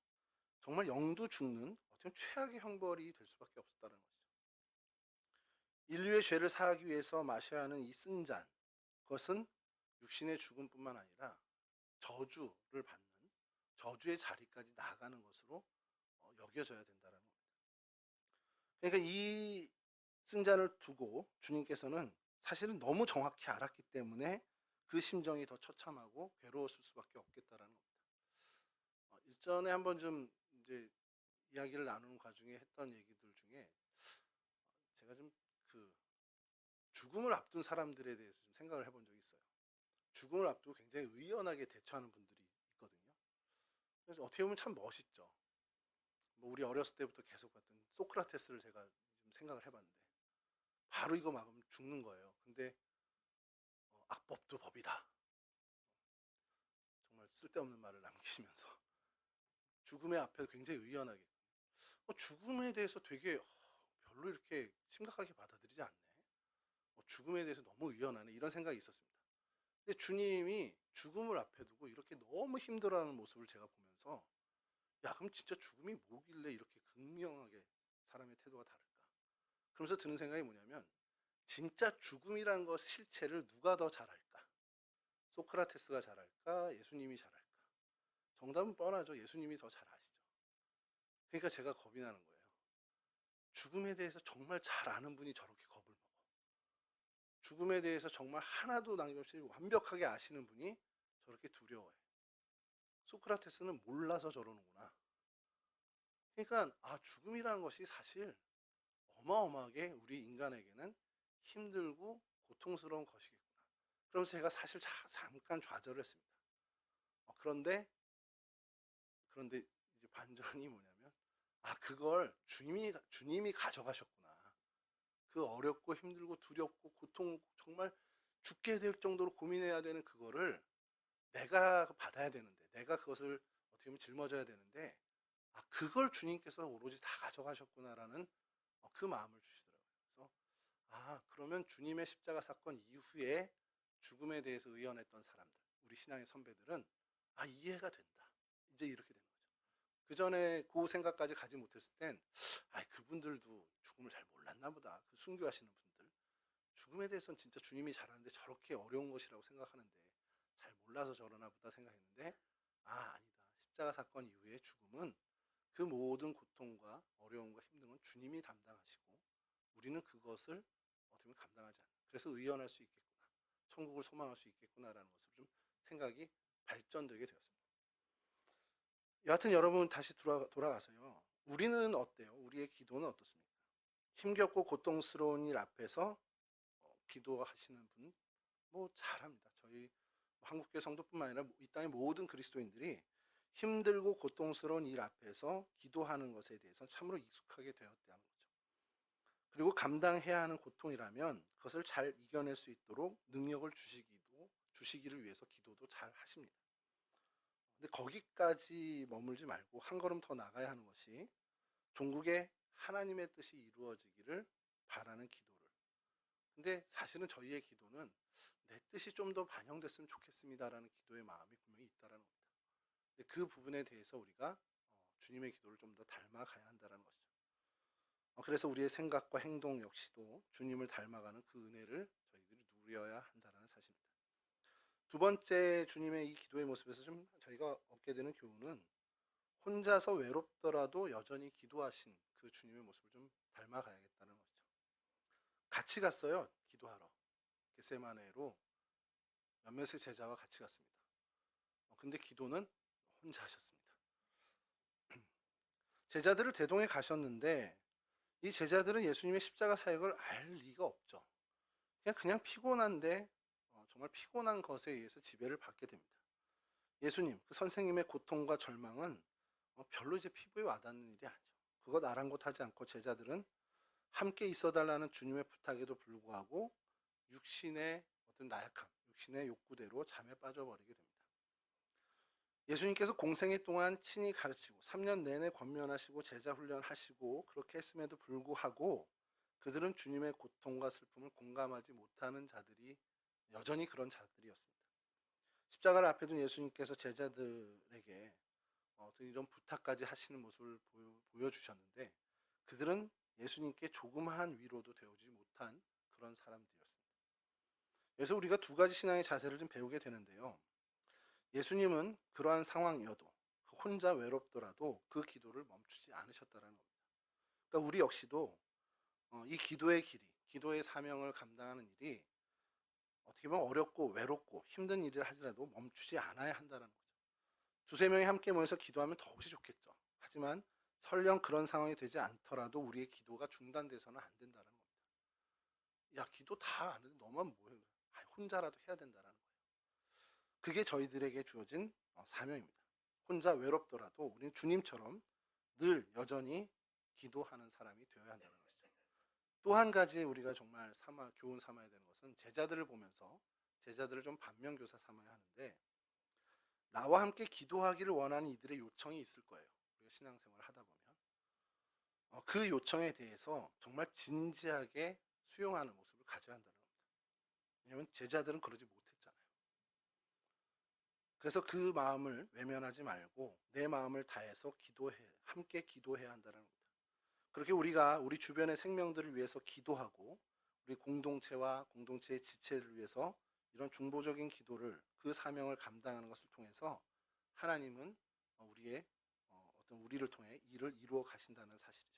정말 영도 죽는 어떤 최악의 형벌이 될 수밖에 없었다는 것이죠. 인류의 죄를 사하기 위해서 마셔야 하는 이 쓴 잔, 그것은 육신의 죽음뿐만 아니라 저주를 받는, 저주의 자리까지 나아가는 것으로 여겨져야 된다는 겁니다. 그러니까 이 쓴 잔을 두고 주님께서는 사실은 너무 정확히 알았기 때문에 그 심정이 더 처참하고 괴로웠을 수밖에 없겠다라는 겁니다. 일전에 한번 좀 이제 이야기를 나누는 과정에 했던 얘기들 중에 제가 좀 그 죽음을 앞둔 사람들에 대해서 좀 생각을 해본 적이 있어요. 죽음을 앞두고 굉장히 의연하게 대처하는 분들이 있거든요. 그래서 어떻게 보면 참 멋있죠. 뭐 우리 어렸을 때부터 계속 봤던 소크라테스를 제가 좀 생각을 해봤는데 바로 이거 막으면 죽는 거예요. 근데 악법도 법이다. 정말 쓸데없는 말을 남기시면서 죽음의 앞에 굉장히 의연하게, 죽음에 대해서 되게 별로 이렇게 심각하게 받아들이지 않네. 죽음에 대해서 너무 의연하네, 이런 생각이 있었습니다. 근데 주님이 죽음을 앞에 두고 이렇게 너무 힘들어하는 모습을 제가 보면서, 야, 그럼 진짜 죽음이 뭐길래 이렇게 극명하게 사람의 태도가 다를까? 그러면서 드는 생각이 뭐냐면, 진짜 죽음이란 것 실체를 누가 더 잘 알까? 소크라테스가 잘 알까? 예수님이 잘 알까? 정답은 뻔하죠. 예수님이 더 잘 아시죠. 그러니까 제가 겁이 나는 거예요. 죽음에 대해서 정말 잘 아는 분이 저렇게 겁을 먹어. 죽음에 대해서 정말 하나도 남김없이 완벽하게 아시는 분이 저렇게 두려워해. 소크라테스는 몰라서 저러는구나. 그러니까 죽음이라는 것이 사실 어마어마하게 우리 인간에게는 힘들고 고통스러운 것이겠구나. 그러면서 제가 사실 잠깐 좌절을 했습니다. 그런데 이제 반전이 뭐냐면, 그걸 주님이 가져가셨구나. 그 어렵고 힘들고 두렵고 고통, 정말 죽게 될 정도로 고민해야 되는 그거를 내가 받아야 되는데, 내가 그것을 어떻게 보면 짊어져야 되는데, 그걸 주님께서 오로지 다 가져가셨구나라는 그 마음을 주시더라고요. 그래서 그러면 주님의 십자가 사건 이후에 죽음에 대해서 의연했던 사람들, 우리 신앙의 선배들은 이해가 된다, 이제 이렇게 되는 거죠. 그 전에 그 생각까지 가지 못했을 땐 그분들도 죽음을 잘 몰랐나 보다, 그 순교하시는 분들 죽음에 대해서는 진짜 주님이 잘하는데 저렇게 어려운 것이라고 생각하는데 잘 몰라서 저러나 보다 생각했는데, 아니다, 십자가 사건 이후에 죽음은 그 모든 고통과 어려움과 힘든 건 주님이 담당하시고 우리는 그것을 어떻게 보면 감당하지 않는, 그래서 의연할 수 있겠구나, 천국을 소망할 수 있겠구나라는 것을 좀 생각이 발전되게 되었습니다. 여하튼 여러분, 다시 돌아가서요, 우리는 어때요? 우리의 기도는 어떻습니까? 힘겹고 고통스러운 일 앞에서 기도하시는 분 뭐 잘합니다. 저희 한국교회 성도뿐만 아니라 이 땅의 모든 그리스도인들이 힘들고 고통스러운 일 앞에서 기도하는 것에 대해서 참으로 익숙하게 되었다는 거죠. 그리고 감당해야 하는 고통이라면 그것을 잘 이겨낼 수 있도록 능력을 주시기를 위해서 기도도 잘 하십니다. 근데 거기까지 머물지 말고 한 걸음 더 나가야 하는 것이 종국에 하나님의 뜻이 이루어지기를 바라는 기도를. 근데 사실은 저희의 기도는 내 뜻이 좀 더 반영됐으면 좋겠습니다라는 기도의 마음이 분명히 있다라는 겁니다. 근데 그 부분에 대해서 우리가 주님의 기도를 좀 더 닮아가야 한다는 것이죠. 그래서 우리의 생각과 행동 역시도 주님을 닮아가는 그 은혜를 저희들이 누려야 한다는 사실입니다. 두 번째 주님의 이 기도의 모습에서 좀 저희가 얻게 되는 교훈은 혼자서 외롭더라도 여전히 기도하신 그 주님의 모습을 좀 닮아가야겠다는 것이죠. 같이 갔어요. 기도하러. 겟세마네로 몇몇의 제자와 같이 갔습니다. 근데 기도는 혼자 하셨습니다. 제자들을 대동해 가셨는데 이 제자들은 예수님의 십자가 사역을 알 리가 없죠. 그냥 피곤한데 정말 피곤한 것에 의해서 지배를 받게 됩니다. 예수님, 그 선생님의 고통과 절망은 별로 이제 피부에 와닿는 일이 아니죠. 그것 아랑곳하지 않고 제자들은 함께 있어달라는 주님의 부탁에도 불구하고 육신의 어떤 나약함, 육신의 욕구대로 잠에 빠져버리게 됩니다. 예수님께서 공생애 동안 친히 가르치고 3년 내내 권면하시고 제자 훈련하시고 그렇게 했음에도 불구하고 그들은 주님의 고통과 슬픔을 공감하지 못하는 자들이 여전히 그런 자들이었습니다. 십자가를 앞에 둔 예수님께서 제자들에게 이런 부탁까지 하시는 모습을 보여주셨는데 그들은 예수님께 조그마한 위로도 되어주지 못한 그런 사람들이었습니다. 그래서 우리가 두 가지 신앙의 자세를 좀 배우게 되는데요. 예수님은 그러한 상황이어도 혼자 외롭더라도 그 기도를 멈추지 않으셨다는 겁니다. 그러니까 우리 역시도 이 기도의 길이, 기도의 사명을 감당하는 일이 어떻게 보면 어렵고 외롭고 힘든 일을 하더라도 멈추지 않아야 한다는 거죠. 두세 명이 함께 모여서 기도하면 더없이 좋겠죠. 하지만 설령 그런 상황이 되지 않더라도 우리의 기도가 중단돼서는 안 된다는 겁니다. 야, 기도 다 안 해도 너만 뭐해? 혼자라도 해야 된다는 거예요. 그게 저희들에게 주어진 사명입니다. 혼자 외롭더라도 우리는 주님처럼 늘 여전히 기도하는 사람이 되어야 한다는 것이죠. 또 한 가지 우리가 정말 교훈 삼아야 되는 것은 제자들을 보면서 제자들을 좀 반면교사 삼아야 하는데 나와 함께 기도하기를 원하는 이들의 요청이 있을 거예요. 우리가 신앙생활을 하다 보면 그 요청에 대해서 정말 진지하게 수용하는 모습을 가져야 한다는 겁니다. 왜냐하면 제자들은 그러지 못했잖아요. 그래서 그 마음을 외면하지 말고 내 마음을 다해서 함께 기도해야 한다는 겁니다. 그렇게 우리가 우리 주변의 생명들을 위해서 기도하고 우리 공동체와 공동체의 지체를 위해서 이런 중보적인 기도를 그 사명을 감당하는 것을 통해서 하나님은 우리를 통해 일을 이루어 가신다는 사실이죠.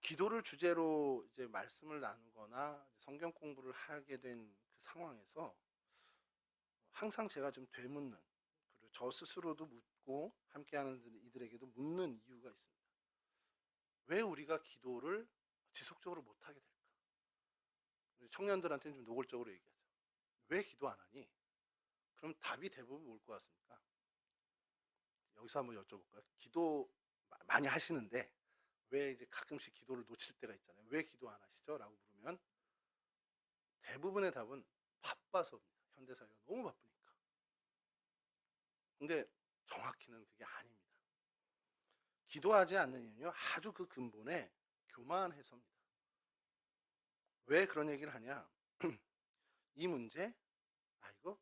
기도를 주제로 이제 말씀을 나누거나 성경 공부를 하게 된 그 상황에서 항상 제가 좀 되묻는 그리고 저 스스로도 묻고 함께하는 이들에게도 묻는 이유가 있습니다. 왜 우리가 기도를 지속적으로 못하게 될까? 청년들한테는 좀 노골적으로 얘기하죠. 왜 기도 안 하니? 그럼 답이 대부분 올 것 같습니까? 여기서 한번 여쭤볼까요? 기도 많이 하시는데 왜 이제 가끔씩 기도를 놓칠 때가 있잖아요. 왜 기도 안 하시죠? 라고 물으면 대부분의 답은 바빠서입니다. 현대사회가 너무 바쁘니까. 근데 정확히는 그게 아닙니다. 기도하지 않는 이유는요, 아주 그 근본에 교만해서입니다. 왜 그런 얘기를 하냐? 이 문제, 이거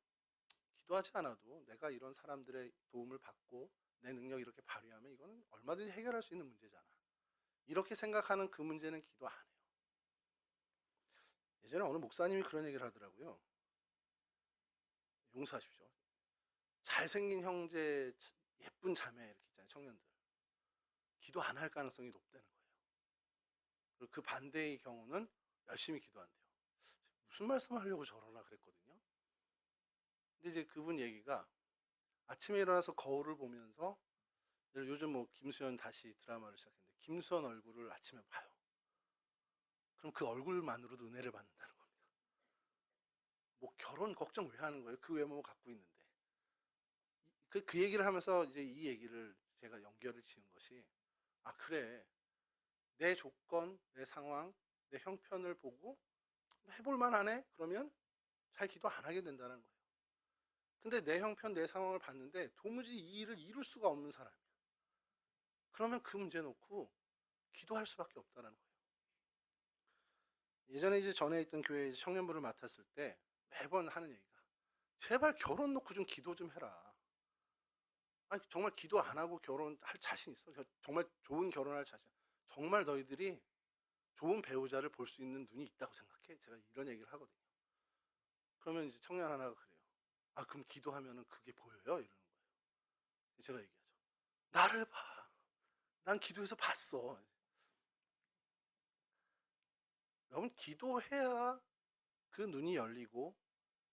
기도하지 않아도 내가 이런 사람들의 도움을 받고 내 능력 이렇게 발휘하면 이거는 얼마든지 해결할 수 있는 문제잖아. 이렇게 생각하는 그 문제는 기도 안 해요. 예전에 어느 목사님이 그런 얘기를 하더라고요. 용서하십시오. 잘생긴 형제, 예쁜 자매 이렇게 있잖아요. 청년들. 기도 안 할 가능성이 높다는 거예요. 그리고 그 반대의 경우는 열심히 기도한대요. 무슨 말씀을 하려고 저러나 그랬거든요. 근데 이제 그분 얘기가 아침에 일어나서 거울을 보면서 요즘 뭐 김수현 다시 드라마를 시작했는데 김수현 얼굴을 아침에 봐요. 그럼 그 얼굴만으로도 은혜를 받는다는 겁니다. 뭐 결혼 걱정 왜 하는 거예요? 그 외모 갖고 있는데. 그 얘기를 하면서 이제 이 얘기를 제가 연결을 지은 것이, 아 그래, 내 조건, 내 상황, 내 형편을 보고 해볼 만하네? 그러면 잘 기도 안 하게 된다는 거예요. 근데 내 형편, 내 상황을 봤는데 도무지 이 일을 이룰 수가 없는 사람이야. 그러면 그 문제 놓고 기도할 수밖에 없다는 거예요. 예전에 이제 전에 있던 교회 청년부를 맡았을 때 매번 하는 얘기가, 제발 결혼 놓고 좀 기도 좀 해라. 아니 정말 기도 안 하고 결혼할 자신 있어? 정말 좋은 결혼할 자신, 정말 너희들이 좋은 배우자를 볼 수 있는 눈이 있다고 생각해? 제가 이런 얘기를 하거든요. 그러면 이제 청년 하나가 그래요. 아 그럼 기도하면은 그게 보여요? 이러는 거예요. 제가 얘기하죠. 나를 봐. 난 기도해서 봤어. 여러분 기도해야 그 눈이 열리고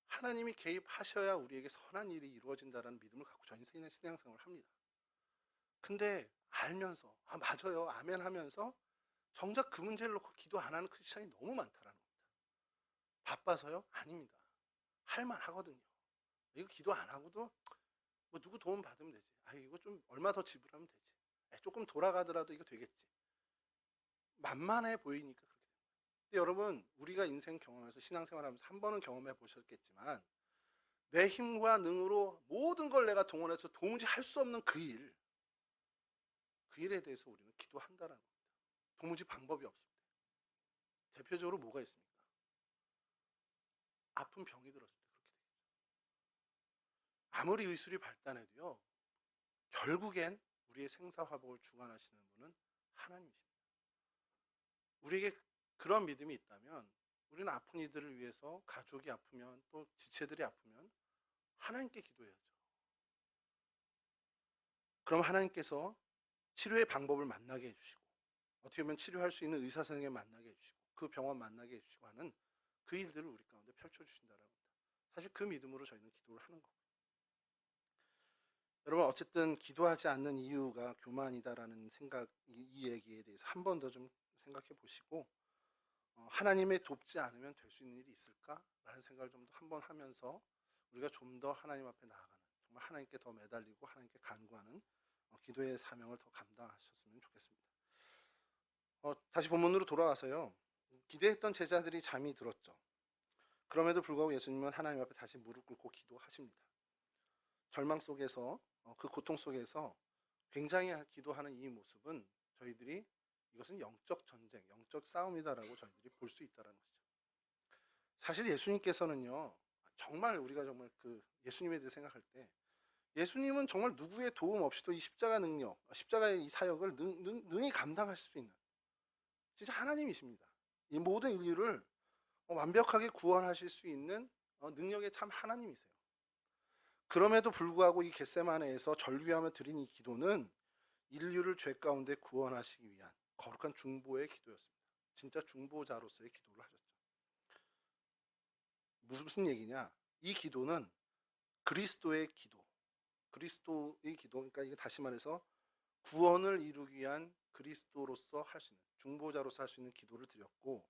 하나님이 개입하셔야 우리에게 선한 일이 이루어진다는 믿음을 갖고 저희는 신앙생활을 합니다. 근데 알면서, 아 맞아요, 아멘 하면서 정작 그 문제를 놓고 기도 안 하는 크리스찬이 너무 많다라는 겁니다. 바빠서요? 아닙니다. 할만 하거든요. 이거 기도 안 하고도 뭐 누구 도움 받으면 되지. 아 이거 좀 얼마 더 지불하면 되지. 조금 돌아가더라도 이거 되겠지. 만만해 보이니까 그렇게 됩니다. 근데 여러분 우리가 인생 경험에서 신앙생활하면서 한 번은 경험해 보셨겠지만 내 힘과 능으로 모든 걸 내가 동원해서 도무지 할 수 없는 그 일에 대해서 우리는 기도한다는 겁니다. 도무지 방법이 없을 때. 대표적으로 뭐가 있습니까? 아픈 병이 들었을 때 그렇게 되겠죠. 아무리 의술이 발달해도요, 결국엔 우리의 생사화복을 주관하시는 분은 하나님이십니다. 우리에게 그런 믿음이 있다면 우리는 아픈 이들을 위해서, 가족이 아프면 또 지체들이 아프면 하나님께 기도해야죠. 그럼 하나님께서 치료의 방법을 만나게 해주시고, 어떻게 보면 치료할 수 있는 의사 선생님 만나게 해주시고, 그 병원 만나게 해주시고 하는 그 일들을 우리 가운데 펼쳐주신다는 겁니다. 사실 그 믿음으로 저희는 기도를 하는 거고요. 여러분 어쨌든 기도하지 않는 이유가 교만이다라는 생각, 이 얘기에 대해서 한 번 더 좀 생각해 보시고, 하나님의 돕지 않으면 될 수 있는 일이 있을까라는 생각을 좀 더 한번 하면서 우리가 좀 더 하나님 앞에 나아가는, 정말 하나님께 더 매달리고 하나님께 간구하는 기도의 사명을 더 감당하셨으면 좋겠습니다. 다시 본문으로 돌아와서요. 기대했던 제자들이 잠이 들었죠. 그럼에도 불구하고 예수님은 하나님 앞에 다시 무릎 꿇고 기도하십니다. 절망 속에서, 그 고통 속에서 굉장히 기도하는 이 모습은 저희들이 이것은 영적 전쟁, 영적 싸움이다라고 저희들이 볼 수 있다는 것이죠. 사실 예수님께서는요, 정말 우리가 정말 그 예수님에 대해 생각할 때 예수님은 정말 누구의 도움 없이도 이 십자가 능력, 십자가의 이 사역을 능히 감당하실 수 있는 진짜 하나님이십니다. 이 모든 인류를 완벽하게 구원하실 수 있는 능력의 참 하나님이세요. 그럼에도 불구하고 이 겟세마네에서 절규하며 드린 이 기도는 인류를 죄 가운데 구원하시기 위한 거룩한 중보의 기도였습니다. 진짜 중보자로서의 기도를 하셨죠. 무슨 얘기냐? 이 기도는 그리스도의 기도, 그러니까 이게 다시 말해서 구원을 이루기 위한 그리스도로서 할 수 있는, 중보자로서 할 수 있는 기도를 드렸고,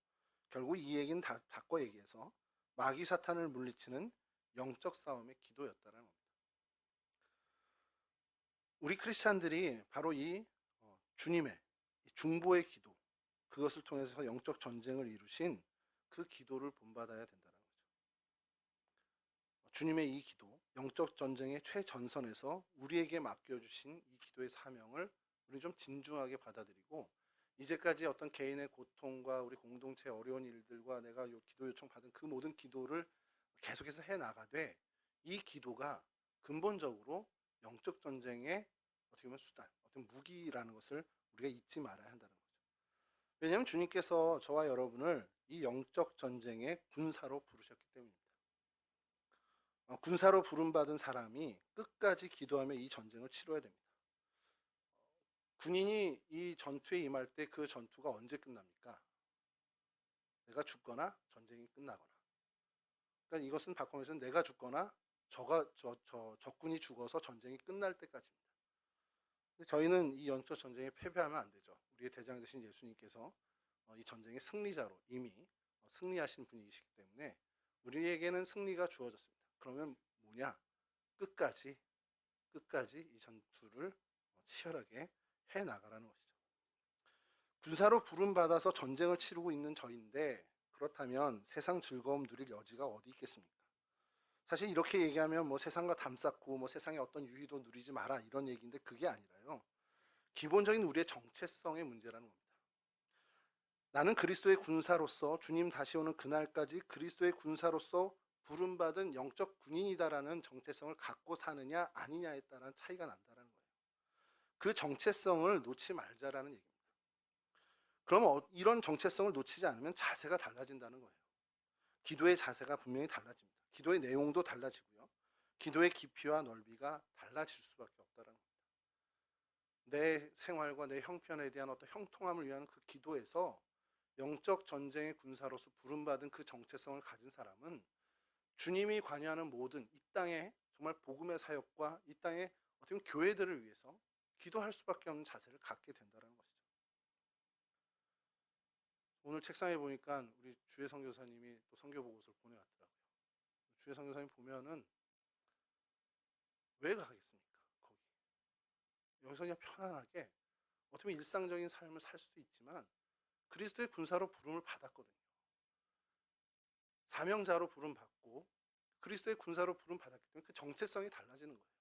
결국 이 얘기는 바꿔 얘기해서 마귀 사탄을 물리치는 영적 싸움의 기도였다는 겁니다. 우리 크리스찬들이 바로 이 주님의 중보의 기도, 그것을 통해서 영적 전쟁을 이루신 그 기도를 본받아야 된다는 거죠. 주님의 이 기도, 영적 전쟁의 최전선에서 우리에게 맡겨주신 이 기도의 사명을 우리 좀 진중하게 받아들이고, 이제까지 어떤 개인의 고통과 우리 공동체의 어려운 일들과 내가 기도 요청 받은 그 모든 기도를 계속해서 해나가되, 이 기도가 근본적으로 영적 전쟁의 어떻게 보면 수단, 어떤 무기라는 것을 우리가 잊지 말아야 한다는 거죠. 왜냐하면 주님께서 저와 여러분을 이 영적 전쟁의 군사로 부르셨기 때문입니다. 군사로 부름받은 사람이 끝까지 기도하며 이 전쟁을 치러야 됩니다. 군인이 이 전투에 임할 때 그 전투가 언제 끝납니까? 내가 죽거나 전쟁이 끝나거나. 그러니까 이것은 바꾸면서 내가 죽거나 적군이 죽어서 전쟁이 끝날 때까지입니다. 근데 저희는 이 영적 전쟁에 패배하면 안 되죠. 우리의 대장 되신 예수님께서 이 전쟁의 승리자로 이미 승리하신 분이시기 때문에 우리에게는 승리가 주어졌습니다. 그러면 뭐냐? 끝까지 이 전투를 치열하게 해 나가라는 것이죠. 군사로 부름받아서 전쟁을 치르고 있는 저인데 그렇다면 세상 즐거움 누릴 여지가 어디 있겠습니까? 사실 이렇게 얘기하면 뭐 세상과 담쌓고 뭐 세상의 어떤 유의도 누리지 마라 이런 얘기인데 그게 아니라요. 기본적인 우리의 정체성의 문제라는 겁니다. 나는 그리스도의 군사로서 주님 다시 오는 그날까지 그리스도의 군사로서 부름받은 영적 군인이다라는 정체성을 갖고 사느냐 아니냐에 따른 차이가 난다는 거예요. 그 정체성을 놓지 말자라는 얘기입니다. 그럼 이런 정체성을 놓치지 않으면 자세가 달라진다는 거예요. 기도의 자세가 분명히 달라집니다. 기도의 내용도 달라지고요. 기도의 깊이와 넓이가 달라질 수밖에 없다는 겁니다. 내 생활과 내 형편에 대한 어떤 형통함을 위한 그 기도에서 영적 전쟁의 군사로서 부름받은 그 정체성을 가진 사람은 주님이 관여하는 모든 이 땅의 정말 복음의 사역과 이 땅의 어떻게 보면 교회들을 위해서 기도할 수밖에 없는 자세를 갖게 된다는 것이죠. 오늘 책상에 보니까 우리 주혜 선교사님이 또 선교 보고서를 보내왔더라고요. 주혜 선교사님 보면은 왜 가겠습니까? 거기 여기서 그냥 편안하게 어떻게 보면 일상적인 삶을 살 수도 있지만 그리스도의 군사로 부름을 받았거든요. 사명자로 부름 받고 그리스도의 군사로 부름 받았기 때문에 그 정체성이 달라지는 거예요.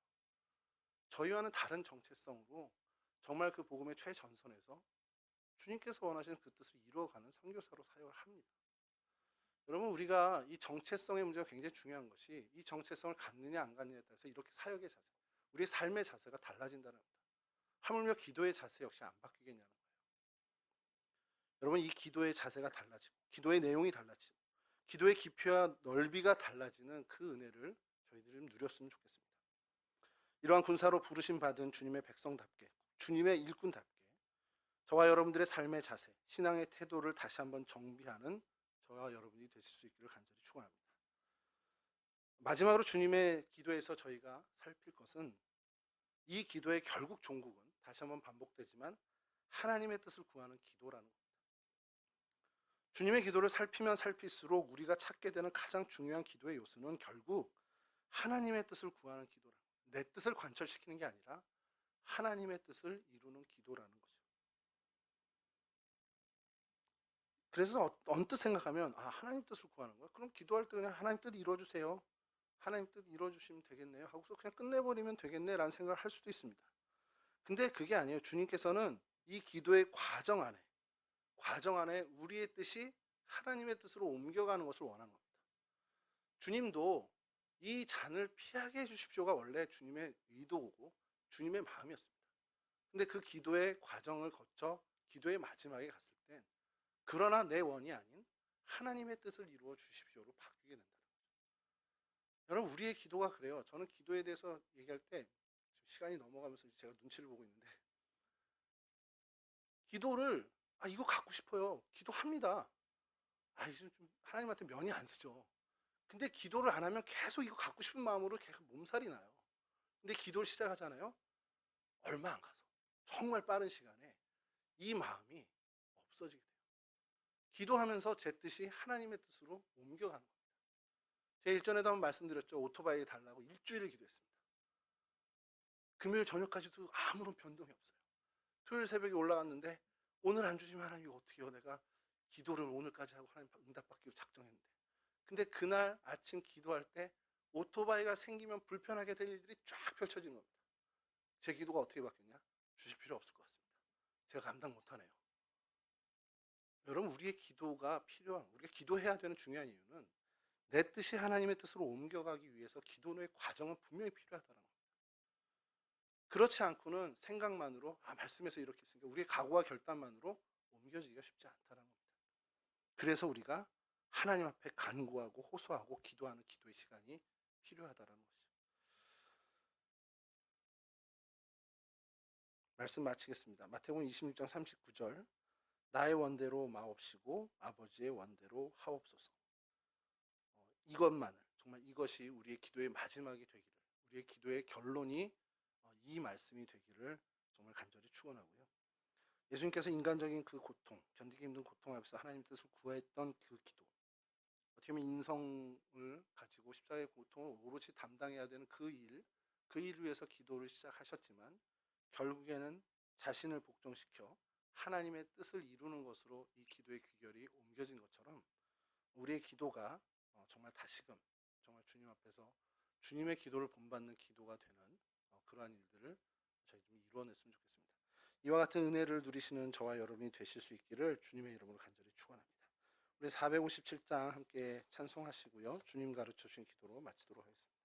저희와는 다른 정체성으로 정말 그 복음의 최전선에서 주님께서 원하시는 그 뜻을 이루어가는 선교사로 사역을 합니다. 여러분, 우리가 이 정체성의 문제가 굉장히 중요한 것이 이 정체성을 갖느냐 안 갖느냐에 따라서 이렇게 사역의 자세, 우리의 삶의 자세가 달라진다는 겁니다. 하물며 기도의 자세 역시 안 바뀌겠냐는 거예요. 여러분, 이 기도의 자세가 달라지고 기도의 내용이 달라지고 기도의 깊이와 넓이가 달라지는 그 은혜를 저희들이 누렸으면 좋겠습니다. 이러한 군사로 부르심 받은 주님의 백성답게, 주님의 일꾼답게 저와 여러분들의 삶의 자세, 신앙의 태도를 다시 한번 정비하는 저와 여러분이 되실 수 있기를 간절히 축원합니다. 마지막으로 주님의 기도에서 저희가 살필 것은 이 기도의 결국 종국은 다시 한번 반복되지만 하나님의 뜻을 구하는 기도라는 겁니다. 주님의 기도를 살피면 살필수록 우리가 찾게 되는 가장 중요한 기도의 요소는 결국 하나님의 뜻을 구하는 기도라는 거예요. 내 뜻을 관철시키는 게 아니라 하나님의 뜻을 이루는 기도라는 거죠. 그래서 언뜻 생각하면 하나님 뜻을 구하는 거야. 그럼 기도할 때 그냥 하나님 뜻 이루어주세요. 하나님 뜻 이루어주시면 되겠네요. 하고서 그냥 끝내버리면 되겠네라는 생각을 할 수도 있습니다. 근데 그게 아니에요. 주님께서는 이 기도의 과정 안에 우리의 뜻이 하나님의 뜻으로 옮겨가는 것을 원하는 겁니다. 주님도 이 잔을 피하게 해주십시오가 원래 주님의 의도고 주님의 마음이었습니다. 근데 그 기도의 과정을 거쳐 기도의 마지막에 갔을 땐 그러나 내 원이 아닌 하나님의 뜻을 이루어 주십시오로 바뀌게 된다는 거죠. 여러분, 우리의 기도가 그래요. 저는 기도에 대해서 얘기할 때 시간이 넘어가면서 제가 눈치를 보고 있는데 기도를 이거 갖고 싶어요. 기도합니다. 좀 하나님한테 면이 안 쓰죠. 근데 기도를 안 하면 계속 이거 갖고 싶은 마음으로 계속 몸살이 나요. 근데 기도를 시작하잖아요. 얼마 안 가서 정말 빠른 시간에 이 마음이 없어지게 돼요. 기도하면서 제 뜻이 하나님의 뜻으로 옮겨가는 겁니다. 제가 일전에도 한번 말씀드렸죠. 오토바이 달라고 일주일을 기도했습니다. 금요일 저녁까지도 아무런 변동이 없어요. 토요일 새벽에 올라갔는데 오늘 안 주시면 하나님 이거 어떻게 해요? 내가 기도를 오늘까지 하고 하나님 응답받기로 작정했는데. 근데 그날 아침 기도할 때 오토바이가 생기면 불편하게 될 일들이 쫙 펼쳐지는 겁니다. 제 기도가 어떻게 바뀌었냐? 주실 필요 없을 것 같습니다. 제가 감당 못하네요. 여러분, 우리의 기도가 우리가 기도해야 되는 중요한 이유는 내 뜻이 하나님의 뜻으로 옮겨가기 위해서 기도의 과정은 분명히 필요하다는 겁니다. 그렇지 않고는 생각만으로 말씀에서 이렇게 했으니까 우리의 각오와 결단만으로 옮겨지기가 쉽지 않다는 겁니다. 그래서 우리가 하나님 앞에 간구하고 호소하고 기도하는 기도의 시간이 필요하다는 것이죠. 말씀 마치겠습니다. 마태복음 26장 39절 나의 원대로 마옵시고 아버지의 원대로 하옵소서. 이것만을 정말 이것이 우리의 기도의 마지막이 되기를, 우리의 기도의 결론이 이 말씀이 되기를 정말 간절히 축원하고요. 예수님께서 인간적인 그 고통, 견디기 힘든 고통 앞에서 하나님 뜻을 구했던 그 기도, 어떻게 보면 인성을 가지고 십자가의 고통을 오롯이 담당해야 되는 그 일 위해서 기도를 시작하셨지만 결국에는 자신을 복종시켜 하나님의 뜻을 이루는 것으로 이 기도의 귀결이 옮겨진 것처럼 우리의 기도가 정말 다시금 정말 주님 앞에서 주님의 기도를 본받는 기도가 되는 그러한 일들을 저희 좀 이루어냈으면 좋겠습니다. 이와 같은 은혜를 누리시는 저와 여러분이 되실 수 있기를 주님의 이름으로 간절히 축원합니다. 우리 457장 함께 찬송하시고요. 주님 가르쳐 주신 기도로 마치도록 하겠습니다.